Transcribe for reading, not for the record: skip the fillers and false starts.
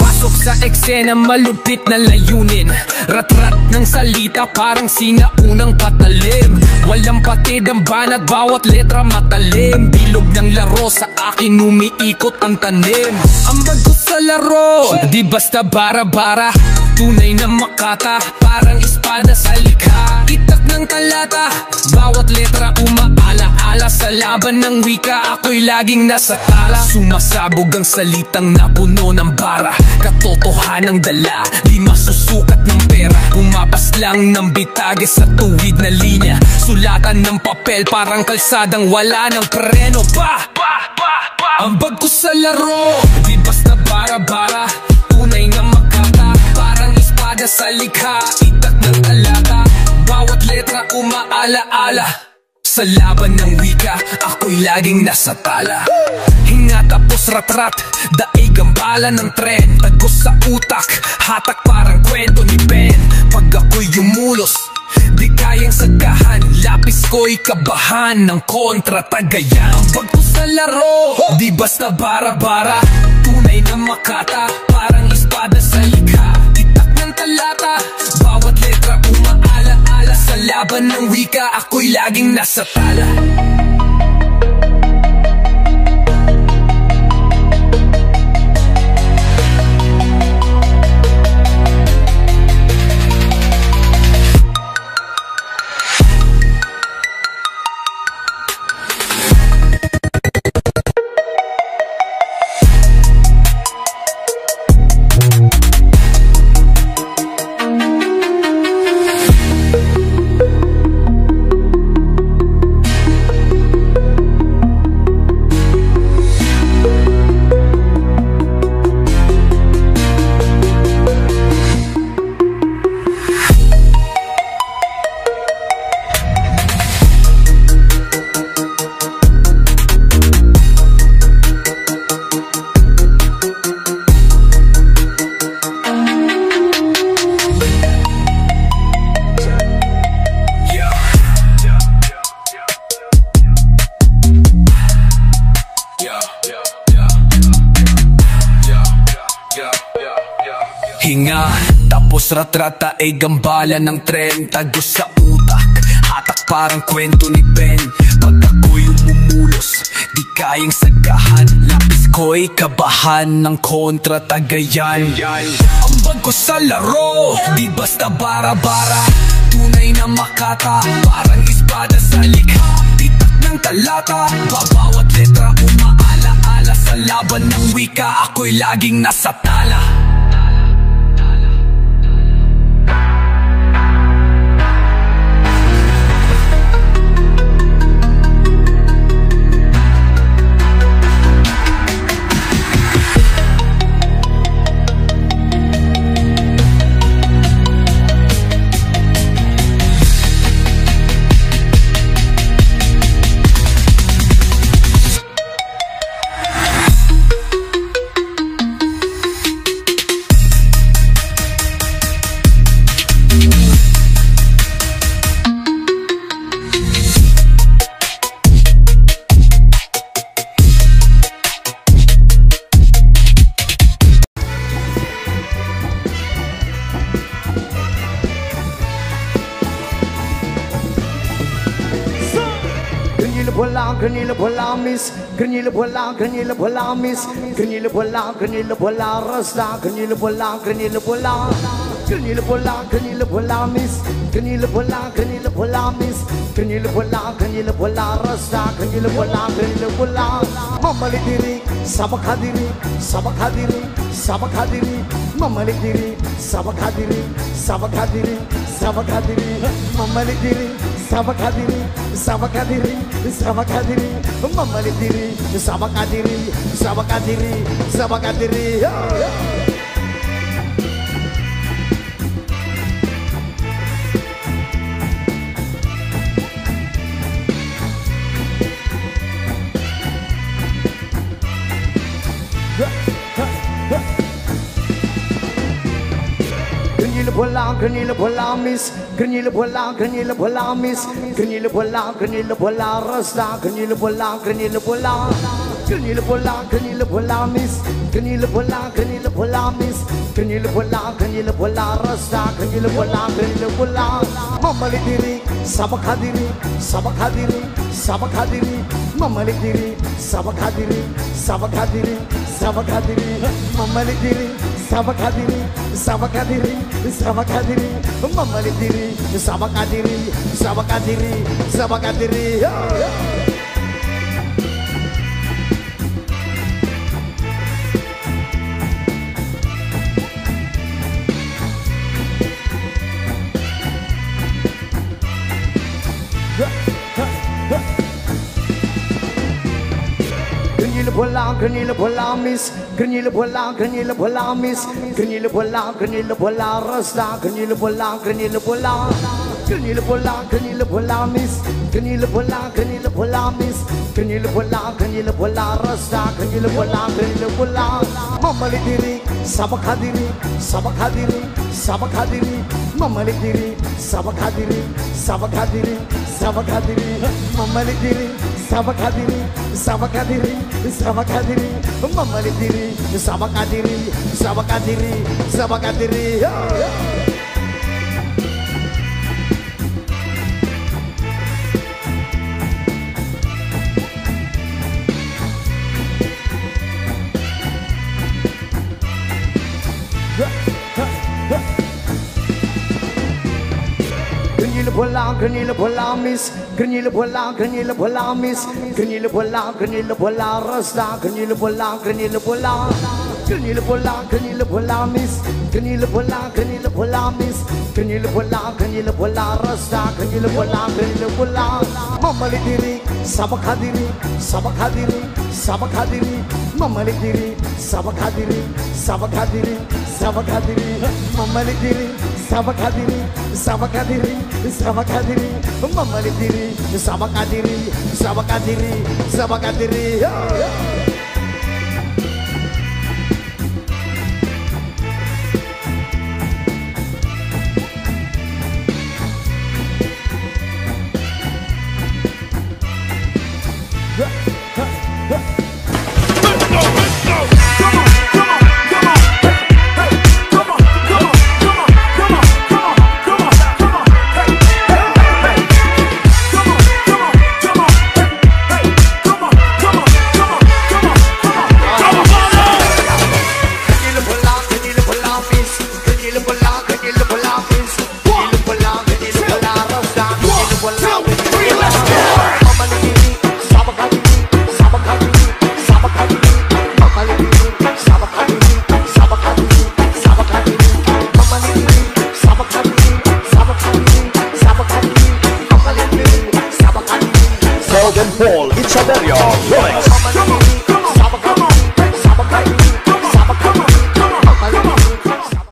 Pasok sa eksena, malupit na layunin. Rat-rat ng salita, parang sinaunang patalim. Walang patid ang banat, bawat letra matalim. Bilog ng laro, sa akin umiikot ang tanim. Ambag ko sa laro, di basta bara-bara. Tunay na makata, parang espada sa likha. Itak ng talata, bawat letra umaala-ala. Sa laban ng wika, ako'y laging nasa tala. Sumasabog ang salitang napuno ng bara. Katotohanang dala, di masusukat ng pera. Pumapas lang ng bitage sa tuwid na linya. Sulatan ng papel, parang kalsadang wala ng preno. Ambag ko sa laro, di basta bara-bara. Tunay na makata, parang espada sa likha. Itak ng talata, bawat letra umaala-ala. Sa laban ng wika, ako'y laging nasa tala. Hinga tapos rat-rat, daig ang bala ng tren. Tagos sa utak, hatak parang kwento ni Ben. Pag ako'y yumulos, di kayang sagahan. Lapis ko'y kabahan ng kontra tagayan. Ambag ko sa laro, di basta bara-bara. Tunay na makata, parang espada sa likha. Itak ng talata, bawat letra umaala-ala. Sa laban ng wika, ako'y laging nasa tala. Hinga, tapos rat-rata ay gambala ng tren. Tagos sa utak, hatak parang kwento ni Ben. Pag ako'y umumulos, di kayang sagahan. Lapis ko'y kabahan ng kontra tagayan. Ambag ko sa laro, di basta bara-bara. Tunay na makata, parang espada sa likha. Itak ng talata, babawat letra umaala-ala. Sa laban ng wika, ako'y laging nasa tala. Granila bola miss, granila bola miss, granila bola rasta, granila bola miss, granila bola miss, granila bola rasta, granila bola. Mamalik diri, sabak hadiri, mamalik diri, sabak hadiri, mamalik diri, sabak hadiri, mamalik diri, sabak hadiri. Granila bola miss, granila bola miss, granila bola rasta, granila bola Granila bola miss, granila bola miss, granila bola rasta, granila bola. Mamalik diri, sabak hadiri, mamalik diri, sabak hadiri, mamalik diri, sabak hadiri, mamalik diri, sabak hadiri. Granila bola miss, granila bola miss, granila bola rasta, granila bola miss, granila bola miss, granila bola rasta, granila bola. Mamalik diri, sabak hadiri, mamalik diri, sabak hadiri, mamalik diri, sabak hadiri, mamalik diri, sabak hadiri. Granila bola miss, granila bola miss, granila bola rasta, granila bola miss, granila bola miss, granila bola rasta, granila bola. Mamalik diri, sabak hadiri, mamalik diri, sabak hadiri, mamalik diri, sabak hadiri, mamalik diri, sabak hadiri. Paul, it's a very Rolex.